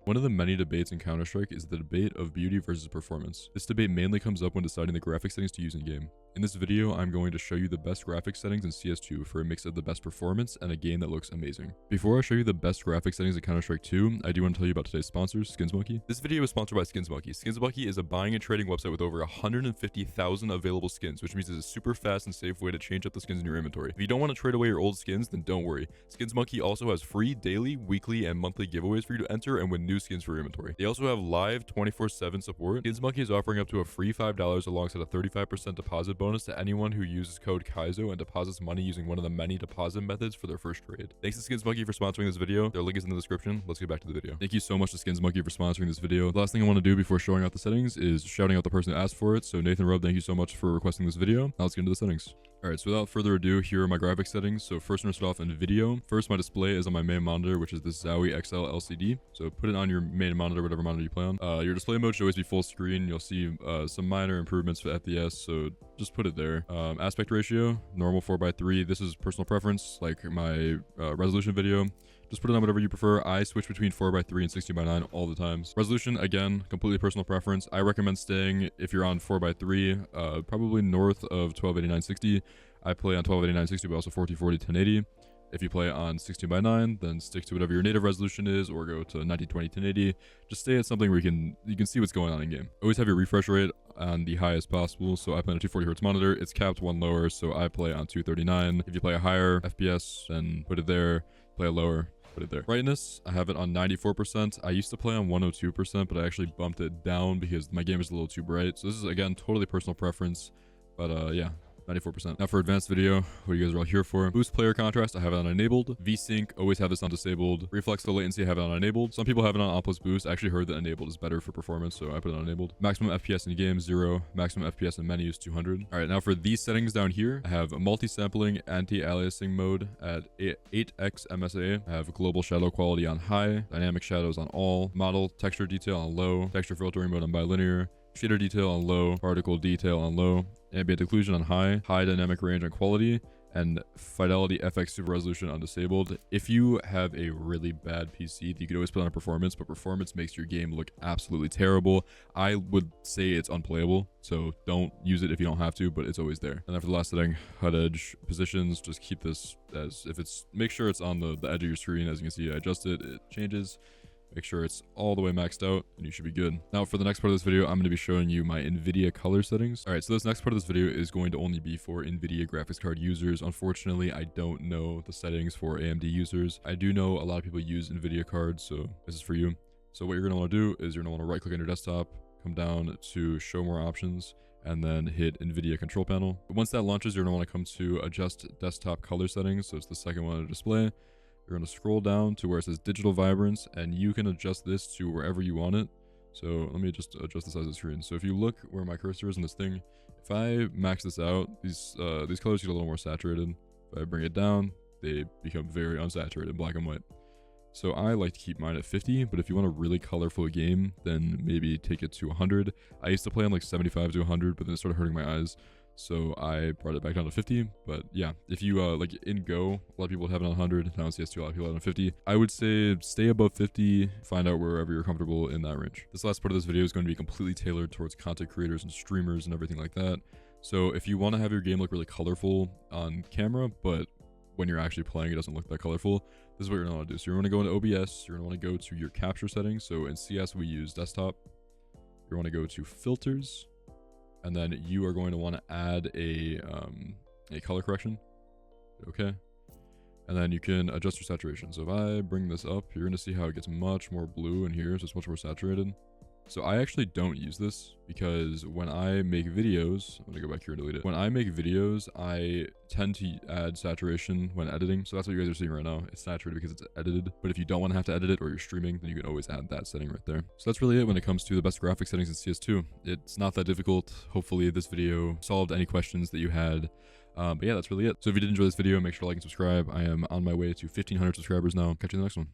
One of the many debates in Counterstrike is the debate of beauty versus performance. This debate mainly comes up when deciding the graphic settings to use in-game. In this video, I'm going to show you the best graphic settings in CS2 for a mix of the best performance and a game that looks amazing. Before I show you the best graphic settings in Counterstrike 2, I do want to tell you about today's sponsors, SkinsMonkey. This video is sponsored by SkinsMonkey. SkinsMonkey is a buying and trading website with over 150,000 available skins, which means it's a super fast and safe way to change up the skins in your inventory. If you don't want to trade away your old skins, then don't worry. SkinsMonkey also has free daily, weekly, and monthly giveaways for you to enter and win new skins for your inventory. They also have live 24/7 support. SkinsMonkey is offering up to a free $5 alongside a 35% deposit bonus to anyone who uses code Kaizo and deposits money using one of the many deposit methods for their first trade. Thanks to SkinsMonkey for sponsoring this video. Their link is in the description. Let's get back to the video. Thank you so much to SkinsMonkey for sponsoring this video. The last thing I want to do before showing out the settings is shouting out the person who asked for it. So Nathan Rubb, thank you so much for requesting this video. Now let's get into the settings. Alright, so without further ado, here are my graphics settings. So first we're going to start off in video. First, my display is on my main monitor, which is this Zowie XL LCD. So put it on your main monitor, whatever monitor you play on. Your display mode should always be full screen. You'll see some minor improvements for FPS, so just put it there. Aspect ratio, normal 4:3. This is personal preference, like my resolution video. Just put it on whatever you prefer. I switch between 4:3 and 16:9 all the times. Resolution, again, completely personal preference. I recommend staying, if you're on 4:3, probably north of 1280/960. I play on 1280/960, but also 1440 1080. If you play on 16:9, then stick to whatever your native resolution is, or go to 1920 1080. Just stay at something where you can see what's going on in game. Always have your refresh rate on the highest possible. So I play on a 240 Hz monitor. It's capped one lower, so I play on 239. If you play a higher FPS, then put it there. Play a lower, put it there. Brightness, I have it on 94%. I used to play on 102%, but I actually bumped it down because my game is a little too bright. So this is, again, totally personal preference, but yeah. 94%. Now for advanced video, what you guys are all here for. Boost player contrast, I have it on enabled. VSync, always have this on disabled. Reflex low latency, I have it on enabled. Some people have it on on plus boost. I actually heard that enabled is better for performance, so I put it on enabled. Maximum FPS in game, 0. Maximum FPS in menus, 200. All right, now for these settings down here, I have multi-sampling, anti-aliasing mode at 8x MSA. I have global shadow quality on high, dynamic shadows on all, model texture detail on low, texture filtering mode on bilinear, shader detail on low, particle detail on low, ambient occlusion on high, high dynamic range on quality, and fidelity FX super resolution on disabled. If you have a really bad PC, you could always put on a performance, but performance makes your game look absolutely terrible. I would say it's unplayable, so don't use it if you don't have to, but it's always there. And then for the last setting, HUD edge positions, just keep this as if it's, make sure it's on the edge of your screen. As you can see, I adjust it, it changes. Make sure it's all the way maxed out and you should be good. Now for the next part of this video, I'm going to be showing you my NVIDIA color settings. All right, so this next part of this video is going to only be for NVIDIA graphics card users. Unfortunately, I don't know the settings for AMD users. I do know a lot of people use NVIDIA cards, so this is for you. So what you're going to want to do is you're going to want to right click on your desktop, come down to show more options, and then hit NVIDIA control panel. Once that launches, you're going to want to come to adjust desktop color settings. So it's the second one on the display. You're going to scroll down to where it says digital vibrance, and you can adjust this to wherever you want it. So let me just adjust the size of the screen. So if you look where my cursor is in this thing, if I max this out, these colors get a little more saturated. If I bring it down, they become very unsaturated, black and white. So I like to keep mine at 50, but if you want a really colorful game, then maybe take it to 100. I used to play on like 75 to 100, but then it started hurting my eyes. So I brought it back down to 50, but yeah, if you like in Go, a lot of people have it on 100, now in CS2 a lot of people have it on 50. I would say stay above 50, find out wherever you're comfortable in that range. This last part of this video is going to be completely tailored towards content creators and streamers and everything like that. So if you want to have your game look really colorful on camera, but when you're actually playing it doesn't look that colorful, this is what you're going to want to do. So you're going to go into OBS, you're going to want to go to your capture settings. So in CS we use desktop. You want to go to filters, and then you are going to want to add a color correction. Okay. And then you can adjust your saturation. So if I bring this up, you're going to see how it gets much more blue in here. So it's much more saturated. So I actually don't use this because when I make videos, I'm going to go back here and delete it. When I make videos, I tend to add saturation when editing. So that's what you guys are seeing right now. It's saturated because it's edited. But if you don't want to have to edit it or you're streaming, then you can always add that setting right there. So that's really it when it comes to the best graphic settings in CS2. It's not that difficult. Hopefully this video solved any questions that you had. But yeah, that's really it. So if you did enjoy this video, make sure to like and subscribe. I am on my way to 1,500 subscribers now. Catch you in the next one.